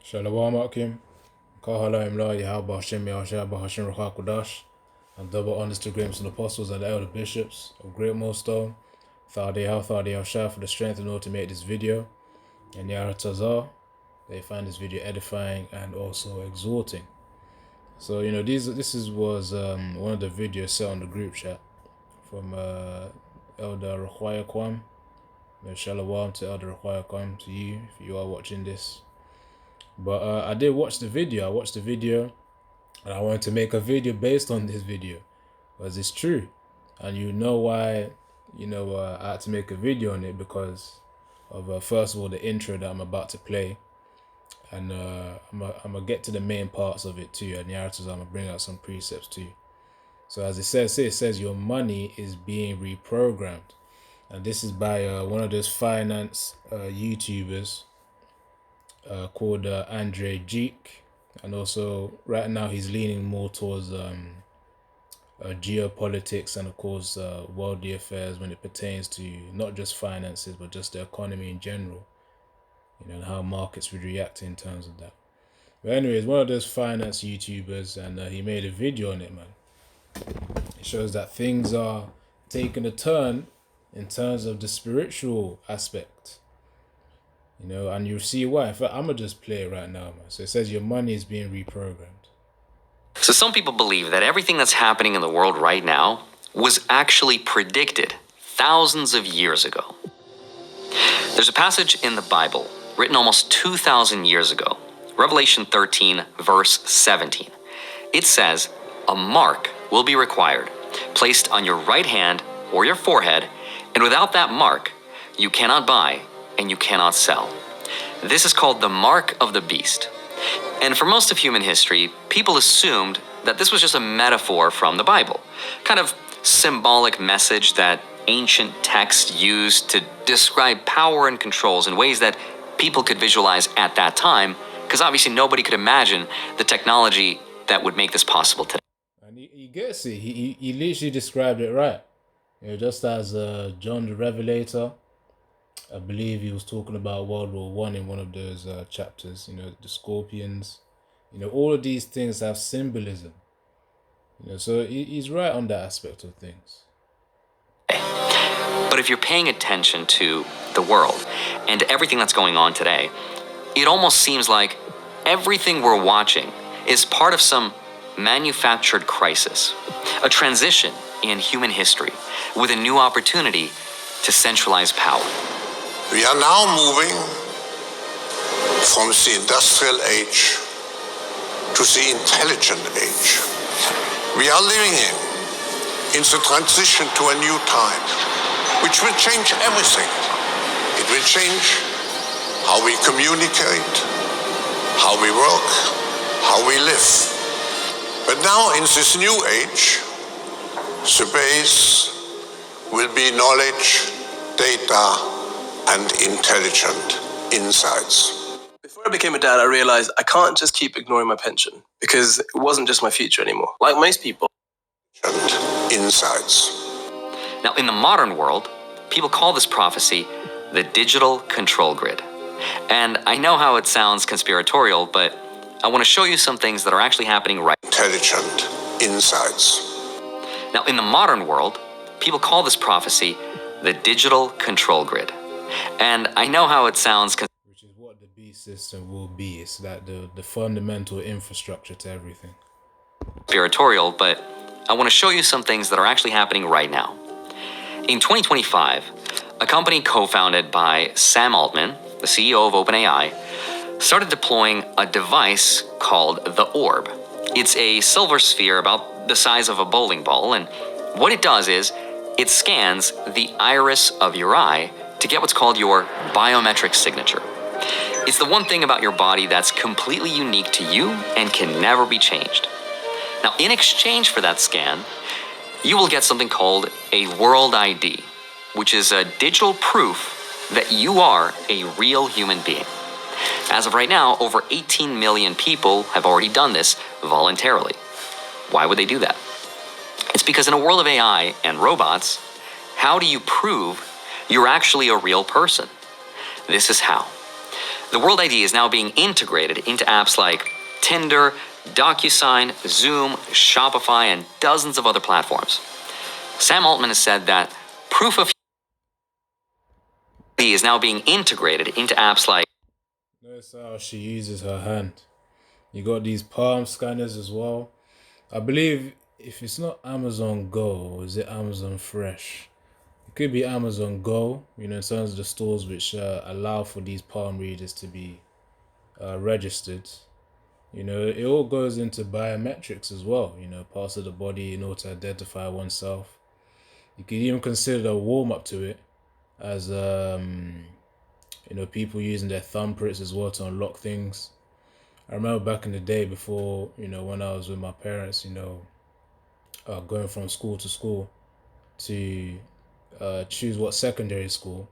Shalom Akim, Kahala Imla Yahaba Hashem Yahshaba Hashem Rachakudash, and double honors to Grahams and Apostles and the elder bishops of Great Millstone. Thadi Yahshah for the strength in order to make this video, and Yaratazar, they find this video edifying and also exhorting. So was one of the videos set on the group chat from Elder Rakhwaya Kwam. Shalom to Elder Rakhwaya Kwam, to you if you are watching this. But I did watch the video. I watched the video, and I wanted to make a video based on this video, because it's true, and you know why. I had to make a video on it because of first of all the intro that I'm about to play, and I'm gonna get to the main parts of it too, and the narratives. I'm gonna bring out some precepts too. So as it says your money is being reprogrammed, and this is by one of those finance YouTubers. Called Andre Jeek, and also right now he's leaning more towards geopolitics and of course worldly affairs when it pertains to not just finances but just the economy in general, and how markets would react in terms of that. But anyways, one of those finance YouTubers, and he made a video on it, man. It shows that things are taking a turn in terms of the spiritual aspect. And you see why. I'm going to just play it right now, man. So it says your money is being reprogrammed. So some people believe that everything that's happening in the world right now was actually predicted thousands of years ago. There's a passage in the Bible written almost 2,000 years ago, Revelation 13, verse 17. It says, "A mark will be required, placed on your right hand or your forehead, and without that mark, you cannot buy and you cannot sell." This is called the mark of the beast. And for most of human history, people assumed that this was just a metaphor from the Bible, kind of symbolic message that ancient texts used to describe power and controls in ways that people could visualize at that time, because obviously nobody could imagine the technology that would make this possible today. And he gets it. He literally described it right. Just as John the Revelator, I believe he was talking about World War One in one of those chapters. The scorpions. All of these things have symbolism. So he's right on that aspect of things. But if you're paying attention to the world and everything that's going on today, it almost seems like everything we're watching is part of some manufactured crisis, a transition in human history with a new opportunity to centralize power. We are now moving from the industrial age to the intelligent age. We are living in the transition to a new time, which will change everything. It will change how we communicate, how we work, how we live. But now in this new age, the base will be knowledge, data, and intelligent insights. Before I became a dad, I realized I can't just keep ignoring my pension because it wasn't just my future anymore. Like most people. And insights. Now, in the modern world, people call this prophecy the digital control grid. And I know how it sounds conspiratorial, but I want to show you some things that are actually happening right now. Intelligent insights. Now, in the modern world, people call this prophecy the digital control grid. And I know how it sounds which is what the beast system will be. It's like the fundamental infrastructure to everything. Conspiratorial, but I want to show you some things that are actually happening right now. In 2025, a company co-founded by Sam Altman, the CEO of OpenAI, started deploying a device called the Orb. It's a silver sphere about the size of a bowling ball, and what it does is it scans the iris of your eye to get what's called your biometric signature. It's the one thing about your body that's completely unique to you and can never be changed. Now, in exchange for that scan, you will get something called a World ID, which is a digital proof that you are a real human being. As of right now, over 18 million people have already done this voluntarily. Why would they do that? It's because in a world of AI and robots, how do you prove you're actually a real person? This is how. The World ID is now being integrated into apps like Tinder, DocuSign, Zoom, Shopify, and dozens of other platforms. Sam Altman has said that proof of ID is now being integrated into apps like... Notice how she uses her hand. You got these palm scanners as well. I believe if it's not Amazon Go, is it Amazon Fresh? It could be Amazon Go, in terms of the stores which allow for these palm readers to be registered. It all goes into biometrics as well, parts of the body in order to identify oneself. You could even consider a warm-up to it as, people using their thumbprints as well to unlock things. I remember back in the day before, when I was with my parents, going from school to school to choose what secondary school,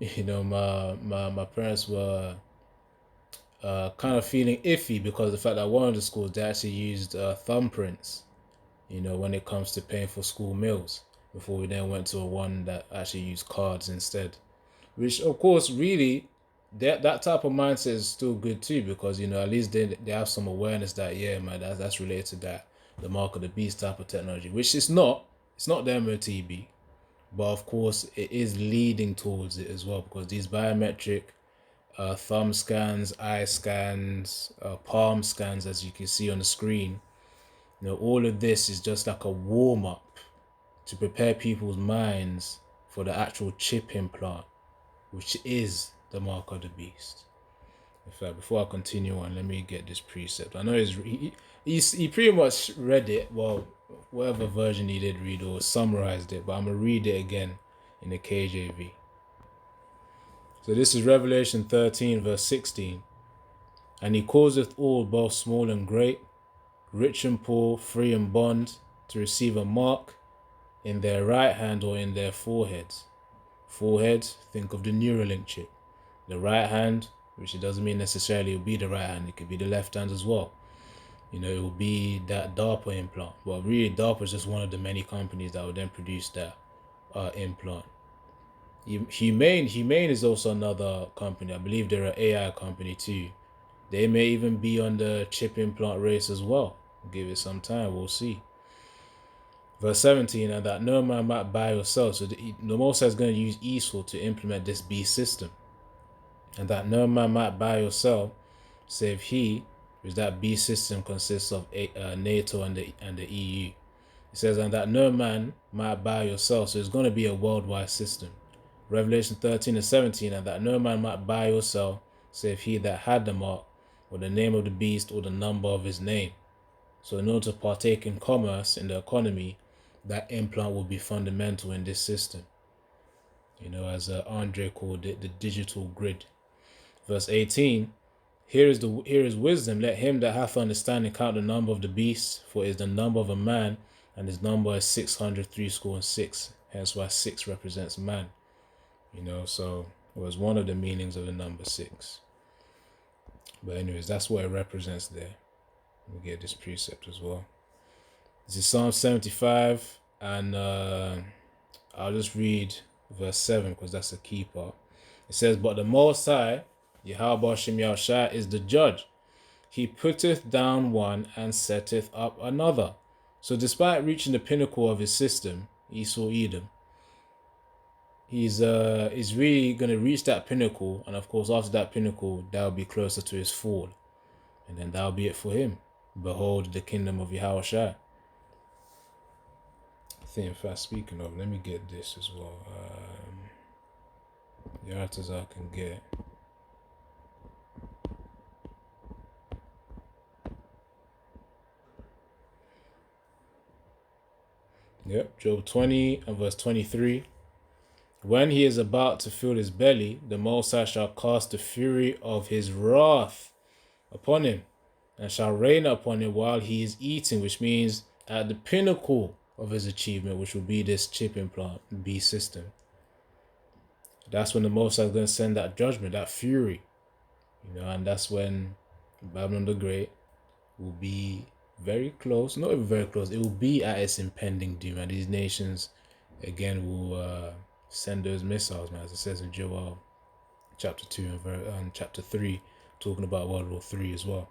my parents were kind of feeling iffy because of the fact that one of the schools, they actually used thumbprints, when it comes to paying for school meals, before we then went to one that actually used cards instead. Which, of course, really, that type of mindset is still good too, because, at least they have some awareness that, yeah, man, that's related to that, the mark of the beast type of technology, which it's not the MOTB. But, of course, it is leading towards it as well, because these biometric thumb scans, eye scans, palm scans, as you can see on the screen, all of this is just like a warm-up to prepare people's minds for the actual chip implant, which is the mark of the beast. In fact, before I continue on, let me get this precept. I know he pretty much read it, well, whatever version he did read or summarized it, but I'm going to read it again in the KJV. So this is Revelation 13, verse 16. And he causeth all, both small and great, rich and poor, free and bond, to receive a mark in their right hand or in their foreheads. Forehead, think of the Neuralink chip. The right hand, which it doesn't mean necessarily it will be the right hand, it could be the left hand as well. It will be that DARPA implant. But really, DARPA is just one of the many companies that will then produce that implant. Humane is also another company. I believe they're an AI company too. They may even be on the chip implant race as well. Give it some time, we'll see. Verse 17, and that no man might buy or sell. So the Most High is going to use Esau to implement this beast system. And that no man might buy or sell, save he, which that beast system consists of NATO and the EU. It says, and that no man might buy or sell. So it's going to be a worldwide system. Revelation 13 and 17, and that no man might buy or sell, save he that had the mark, or the name of the beast, or the number of his name. So in order to partake in commerce, in the economy, that implant will be fundamental in this system. As Andre called it, the digital grid. Verse 18, here is wisdom. Let him that hath understanding count the number of the beast, for it is the number of a man, and his number is 666. Hence why 6 represents man. So it was one of the meanings of the number 6. But anyways, that's what it represents there. We get this precept as well. This is Psalm 75, and I'll just read verse 7 because that's a key part. It says, but the Most High, Yahweh Shem Yahushua, is the judge. He putteth down one and setteth up another. So despite reaching the pinnacle of his system, Esau Edom, he's really going to reach that pinnacle, and of course after that pinnacle, that will be closer to his fall, and then that will be it for him. Behold the kingdom of Yahushua. I think, in fact, speaking of, let me get this as well. The artists I can get. Yep, Job 20 and verse 23. When he is about to fill his belly, the Most High shall cast the fury of his wrath upon him, and shall rain upon him while he is eating, which means at the pinnacle of his achievement, which will be this chip implant B system. That's when the Most High is going to send that judgment, that fury, and that's when Babylon the Great will be very close, not even very close, it will be at its impending doom, and these nations again will send those missiles, man, as it says in Joel chapter 2 and chapter 3, talking about World War III as well.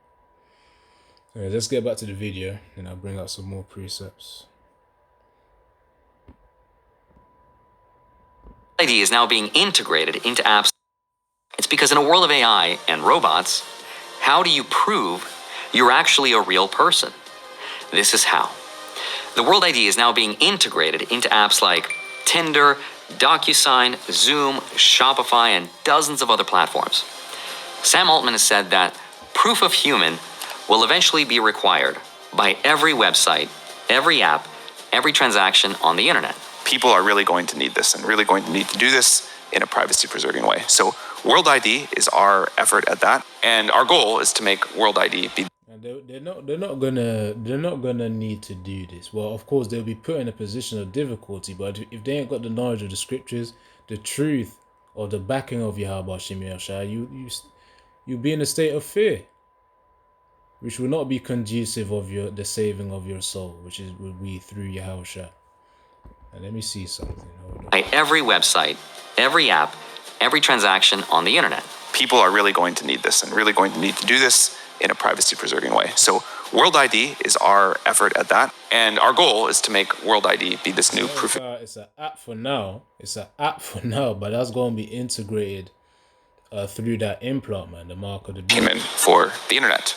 So let's get back to the video, and I'll bring out some more precepts. ID is now being integrated into apps. It's because in a world of AI and robots, how do you prove you're actually a real person? This is how. The World ID is now being integrated into apps like Tinder, DocuSign, Zoom, Shopify, and dozens of other platforms. Sam Altman has said that proof of human will eventually be required by every website, every app, every transaction on the internet. People are really going to need this and really going to need to do this in a privacy-preserving way. So World ID is our effort at that, and our goal is to make World ID be. And they're not gonna need to do this. Well, of course they'll be put in a position of difficulty, but if they ain't got the knowledge of the scriptures, the truth, or the backing of Yahweh Hashem Yahushua, you be in a state of fear, which will not be conducive of the saving of your soul, which will be through Yahushua. And let me see something. Hold on. By every website, every app, every transaction on the internet. People are really going to need this and really going to need to do this in a privacy-preserving way. So World ID is our effort at that, and our goal is to make World ID be this new proof. It's an app for now. It's an app for now, but that's going to be integrated through that implant, man, the mark of the beast. Human for the internet.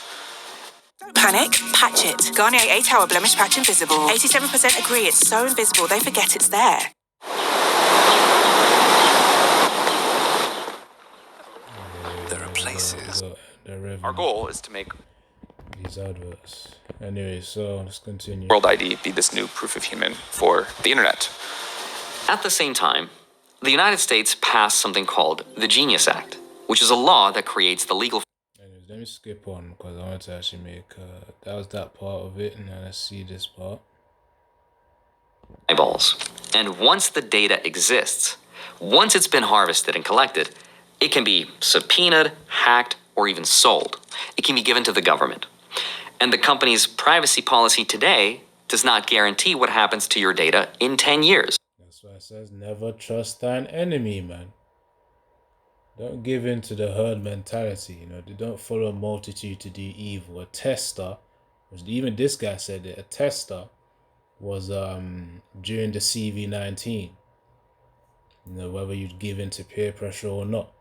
Don't panic, patch it. Garnier 8-Hour Blemish Patch Invisible. 87% agree it's so invisible they forget it's there. There are places. Our goal is to make these adverts. Anyway, so let's continue. World ID be this new proof of human for the internet. At the same time, the United States passed something called the Genius Act, which is a law that creates the legal. Anyways, let me skip on because I want to actually make that was that part of it, and now let's see this part. Eyeballs. And once the data exists, once it's been harvested and collected, it can be subpoenaed, hacked, or even sold. It can be given to the government. And the company's privacy policy today does not guarantee what happens to your data in 10 years. That's why it says never trust thine enemy, man. Don't give in to the herd mentality, you know. They don't follow a multitude to do evil. A tester, which even this guy said it, a tester was during the CV-19. You know, whether you'd give in to peer pressure or not.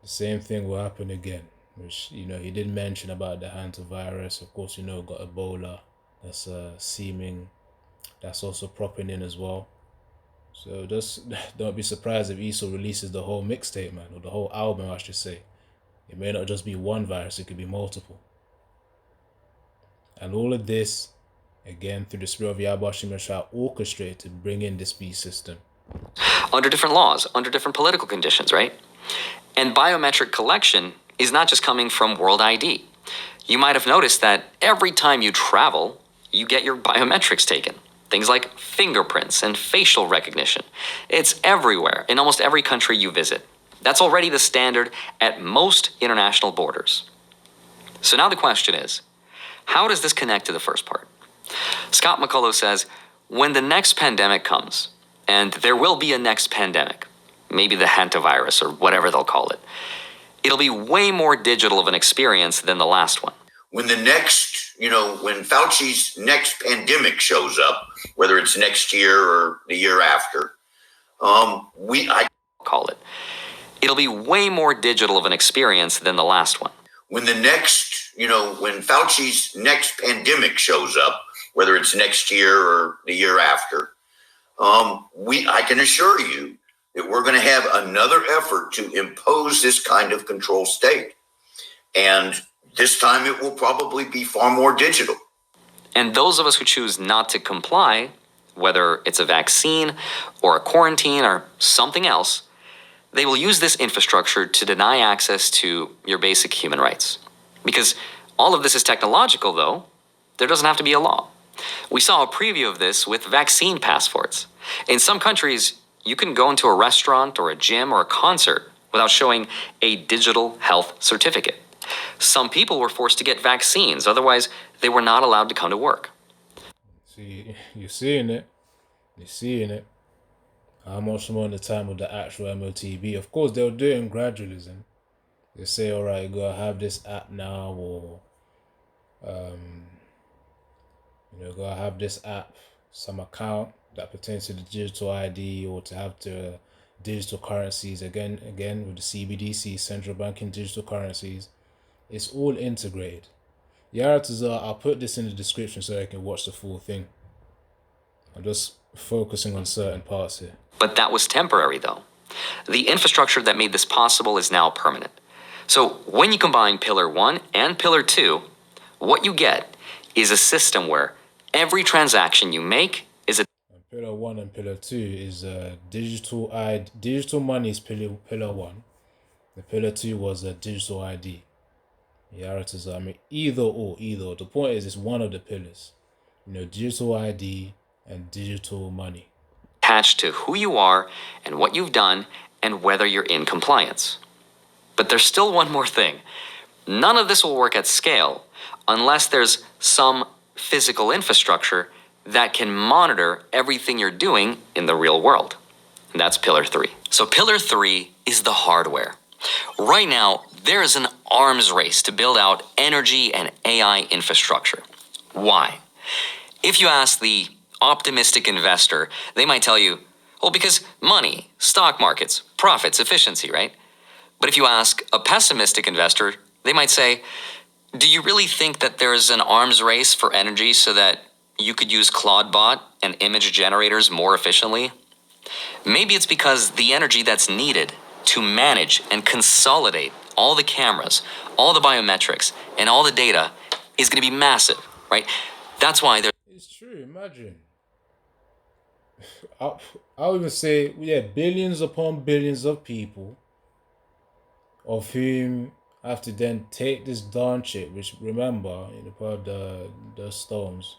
The same thing will happen again, which, you know, he did mention about the hantavirus. Of course, you know, got Ebola. That's seeming. That's also propping in as well. So just don't be surprised if Esau releases the whole mixtape, man, or the whole album, I should say. It may not just be one virus, it could be multiple. And all of this, again, through the spirit of Yahweh Hashem Yahushua, orchestrated to bring in this beast system. Under different laws, under different political conditions, right? And biometric collection is not just coming from World ID. You might have noticed that every time you travel, you get your biometrics taken. Things like fingerprints and facial recognition. It's everywhere, in almost every country you visit. That's already the standard at most international borders. So now the question is, how does this connect to the first part? Scott McCullough says, when the next pandemic comes, and there will be a next pandemic, maybe the hantavirus or whatever they'll call it, it'll be way more digital of an experience than the last one. When the next, when Fauci's next pandemic shows up, whether it's next year or the year after, I call it. It'll be way more digital of an experience than the last one. When the next, when Fauci's next pandemic shows up, whether it's next year or the year after, I can assure you that we're going to have another effort to impose this kind of control state. And this time it will probably be far more digital. And those of us who choose not to comply, whether it's a vaccine or a quarantine or something else, they will use this infrastructure to deny access to your basic human rights. Because all of this is technological, though, there doesn't have to be a law. We saw a preview of this with vaccine passports. In some countries, you can go into a restaurant or a gym or a concert without showing a digital health certificate. Some people were forced to get vaccines, otherwise they were not allowed to come to work. See, you're seeing it. You're seeing it. How much more in the time would the actual MOT be? Of course, they'll do it in gradualism. They say, all right, you gotta have this app now, or gotta have this app, some account that pertains to the digital ID, or to have the digital currencies again with the CBDC, central banking digital currencies. It's all integrated. Yaratazar, I'll put this in the description so I can watch the full thing. I'm just focusing on certain parts here. But that was temporary, though. The infrastructure that made this possible is now permanent. So when you combine Pillar 1 and Pillar 2, what you get is a system where every transaction you make is a Pillar 1 and Pillar 2 is digital ID. Digital money is pillar 1. The Pillar 2 was a digital ID. Yaratazar, I mean, either or. The point is, it's one of the pillars. Digital ID and digital money. Attached to who you are and what you've done and whether you're in compliance. But there's still one more thing. None of this will work at scale unless there's some physical infrastructure that can monitor everything you're doing in the real world. And that's Pillar 3. So Pillar 3 is the hardware. Right now, there is an arms race to build out energy and AI infrastructure. Why? If you ask the optimistic investor, they might tell you, well, because money, stock markets, profits, efficiency, right? But if you ask a pessimistic investor, they might say, do you really think that there's an arms race for energy so that you could use Claudebot and image generators more efficiently? Maybe it's because the energy that's needed to manage and consolidate all the cameras, all the biometrics, and all the data is going to be massive, right? That's why there's... It's true, imagine. I would even say, billions upon billions of people, of whom have to then take this darn chip, which, remember, in the part of the Stones,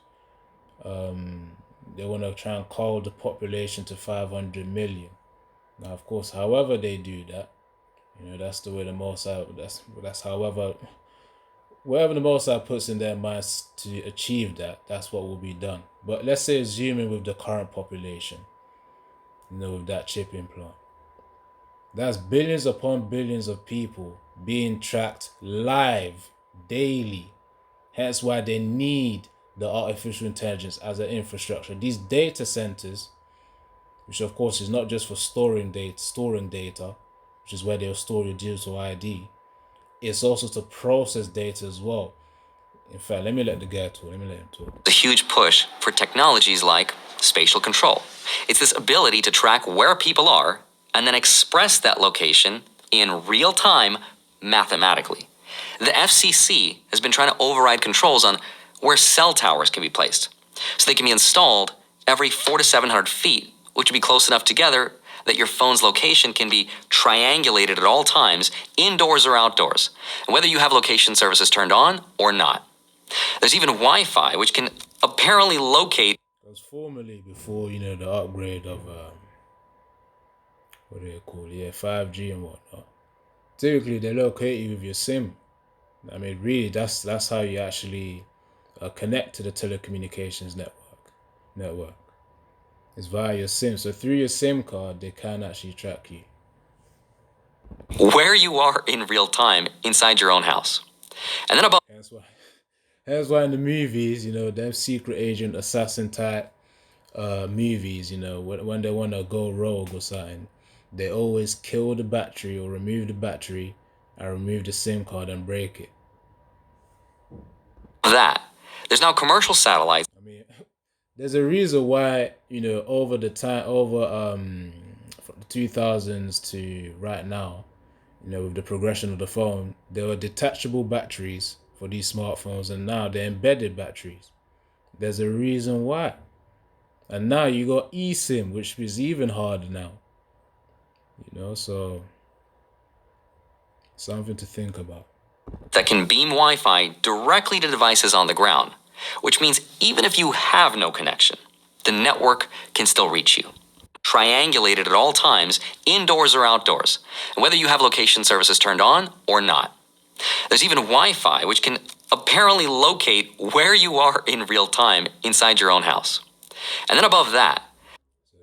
they want to try and cull the population to 500 million. Now, of course, however they do that, that's the way the Most High, that's however, wherever the Most High puts in their minds to achieve that, that's what will be done. But let's say, assuming with the current population, with that chip implant, that's billions upon billions of people being tracked live, daily. Hence why they need the artificial intelligence as an infrastructure. These data centers, which of course is not just for storing data, which is where they'll store your digital ID, it's also to process data as well. In fact, let me let the guy talk. Let him talk. a huge push for technologies like spatial control. It's this ability to track where people are and then express that location in real time mathematically. The FCC has been trying to override controls on where cell towers can be placed, so they can be installed every 400 to 700 feet, which would be close enough together that your phone's location can be triangulated at all times, indoors or outdoors, and whether you have location services turned on or not. There's even Wi-Fi, which can apparently locate... It was formerly before, the upgrade of, 5G and whatnot. Typically, they locate you with your SIM. I mean, really, that's how you actually connect to the telecommunications network. It's via your SIM. So through your SIM card, they can actually track you. where you are in real time inside your own house. And then above... That's why in the movies, them secret agent assassin type movies, when they want to go rogue or something, they always kill the battery or remove the battery and remove the SIM card and break it. There's now commercial satellites. I mean, there's a reason why, over the time, from the 2000s to right now, with the progression of the phone, there were detachable batteries for these smartphones, and now they're embedded batteries. There's a reason why. And now you got eSIM, which is even harder now. So something to think about. That can beam Wi-Fi directly to devices on the ground, which means even if you have no connection, the network can still reach you. Triangulated at all times, indoors or outdoors, and whether you have location services turned on or not. There's even Wi-Fi, which can apparently locate where you are in real time inside your own house. And then above that,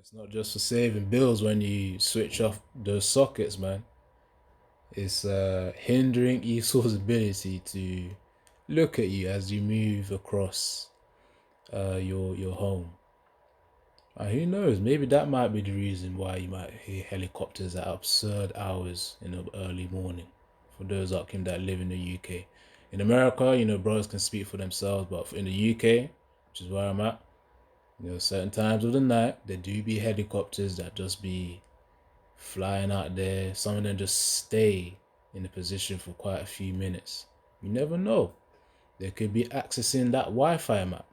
It's not just for saving bills when you switch off those sockets, man. It's hindering Esau's ability to look at you as you move across your home. And who knows, maybe that might be the reason why you might hear helicopters at absurd hours in the early morning. For those like him that live in the UK. In America, brothers can speak for themselves, but in the UK, which is where I'm at, certain times of the night, there do be helicopters that just be flying out there. Some of them just stay in the position for quite a few minutes. You never know. They could be accessing that Wi-Fi map.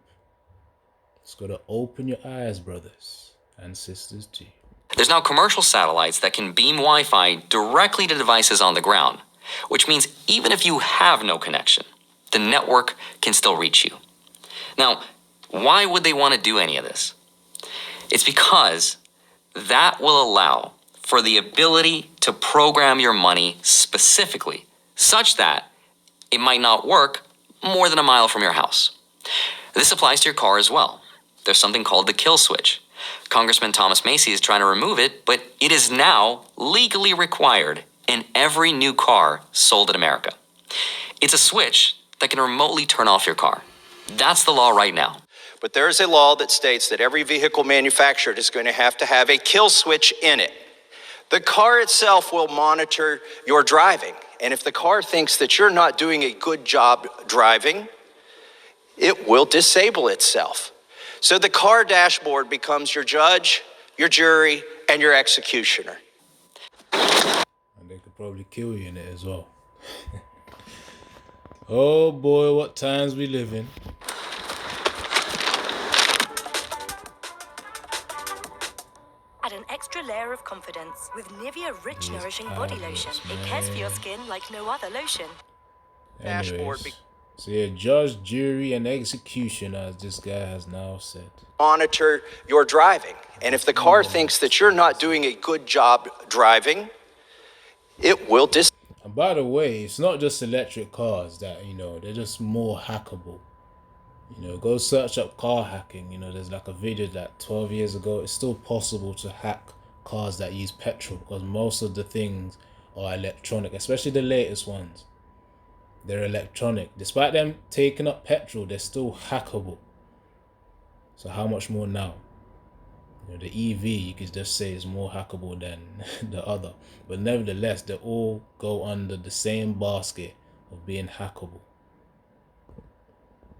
It's got to open your eyes, brothers and sisters too. There's now commercial satellites that can beam Wi-Fi directly to devices on the ground, which means even if you have no connection, the network can still reach you. Now, why would they want to do any of this? It's because that will allow for the ability to program your money specifically, such that it might not work more than a mile from your house. This applies to your car as well. There's something called the kill switch. Congressman Thomas Macy is trying to remove it, but it is now legally required in every new car sold in America. It's a switch that can remotely turn off your car. That's the law right now. But there is a law that states that every vehicle manufactured is going to have a kill switch in it. The car itself will monitor your driving. And if the car thinks that you're not doing a good job driving, it will disable itself. So the car dashboard becomes your judge, your jury, and your executioner. And they could probably kill you in it as well. Oh boy, what times we live in. Add an extra layer of confidence with Nivea Rich Nourishing Body Lotion. It cares for your skin like no other lotion. Anyways, so yeah, judge, jury, and executioner, as this guy has now said. Monitor your driving. And if the car thinks that you're not doing a good job driving, it will And by the way, it's not just electric cars that, they're just more hackable. Go search up car hacking. There's like a video that 12 years ago, it's still possible to hack cars that use petrol because most of the things are electronic, especially the latest ones. They're electronic. Despite them taking up petrol, they're still hackable. So how much more now? The EV, you could just say, is more hackable than the other. But nevertheless, they all go under the same basket of being hackable.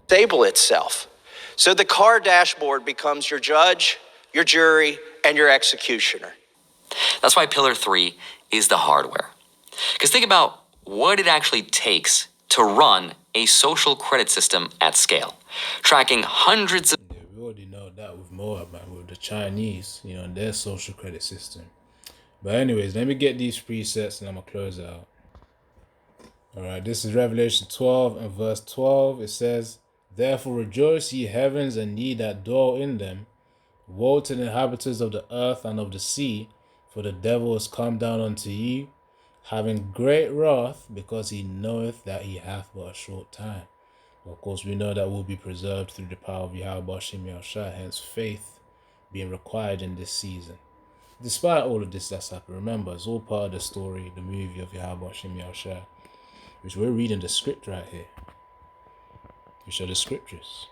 Disable itself. So the car dashboard becomes your judge, your jury, and your executioner. That's why Pillar 3 is the hardware. Because think about what it actually takes to run a social credit system at scale, tracking hundreds of... Yeah, we already know that with Moab, man, with the Chinese, and their social credit system. But anyways, let me get these presets and I'm going to close it out. Alright, this is Revelation 12 and verse 12. It says, "Therefore rejoice, ye heavens, and ye that dwell in them. Woe to the inhabitants of the earth and of the sea, for the devil is come down unto you, having great wrath, because he knoweth that he hath but a short time." Well, of course, we know that we'll be preserved through the power of Yahweh Hashem Yahushua, hence faith being required in this season. Despite all of this that's happened, remember, it's all part of the story, the movie of Yahweh Hashem Yahushua, which we're reading the script right here. Which are the scriptures.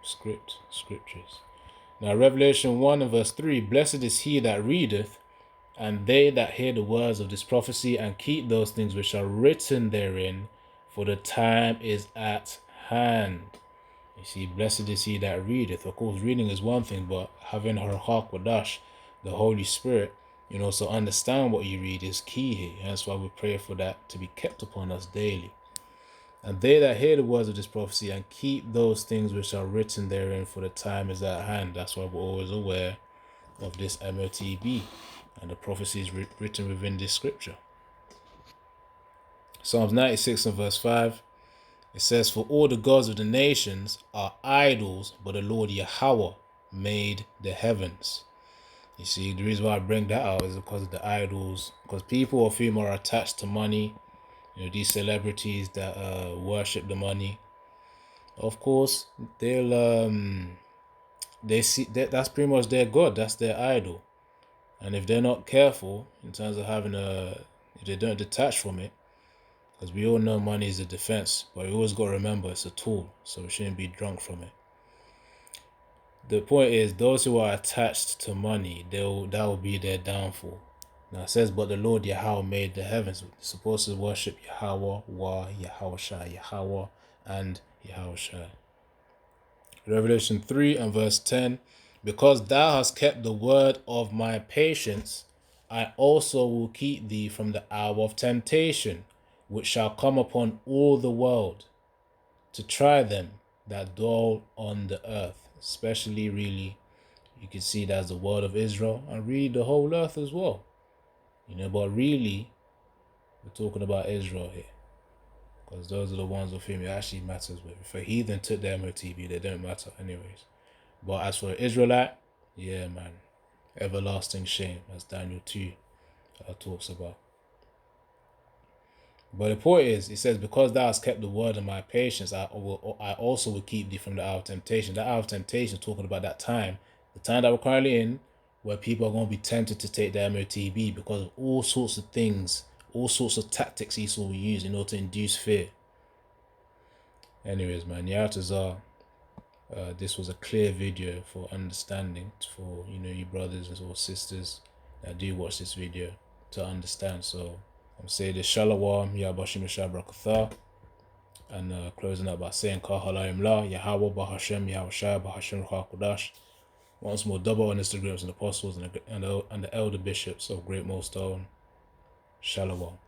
Scriptures. Now, Revelation 1 and verse 3, "Blessed is he that readeth, and they that hear the words of this prophecy, and keep those things which are written therein, for the time is at hand." You see, blessed is he that readeth. Of course, reading is one thing, but having Ruach Kodesh, the Holy Spirit, so understand what you read is key here. That's why we pray for that to be kept upon us daily. "And they that hear the words of this prophecy, and keep those things which are written therein, for the time is at hand." That's why we're always aware of this MOTB and the prophecies written within this scripture. Psalms 96 and verse 5, it says, "For all the gods of the nations are idols, but the Lord Yahweh made the heavens." You see, the reason why I bring that out is because of the idols, because people of whom are attached to money, these celebrities that worship the money, of course, they'll they see that's pretty much their God, that's their idol. And if they're not careful in terms of if they don't detach from it, because we all know money is a defense, but we always got to remember it's a tool, so we shouldn't be drunk from it. The point is, those who are attached to money, that will be their downfall. Now it says, but the Lord Yahweh made the heavens. We're supposed to worship Yahweh, Yahweh, Yahweh, and Yahweh. Revelation 3 and verse 10. Because thou hast kept the word of my patience, I also will keep thee from the hour of temptation, which shall come upon all the world, to try them that dwell on the earth. Especially, really, you can see that's the word of Israel, and really the whole earth as well. But really, we're talking about Israel here, because those are the ones with whom it actually matters with. If a heathen took their MOTB, they don't matter anyways. But as for Israelite, yeah, man, everlasting shame, as Daniel 2 talks about. But the point is, it says, because thou hast kept the word of my patience, I also will keep thee from the hour of temptation. That hour of temptation is talking about that time, the time that we're currently in, where people are going to be tempted to take their MOTB because of all sorts of things, all sorts of tactics Esau will use in order to induce fear. Anyways, man, Yatazar, this was a clear video for understanding, for you brothers or sisters that do watch this video to understand. So I'm saying this Shalom, Yabashim Shabrakatha, and closing up by saying Kahalayim La, Yahweh Bahashem, Yahushua Bahashem Ruach. Once more, double on Instagrams and apostles and the elder bishops of Great Millstone. Shalom.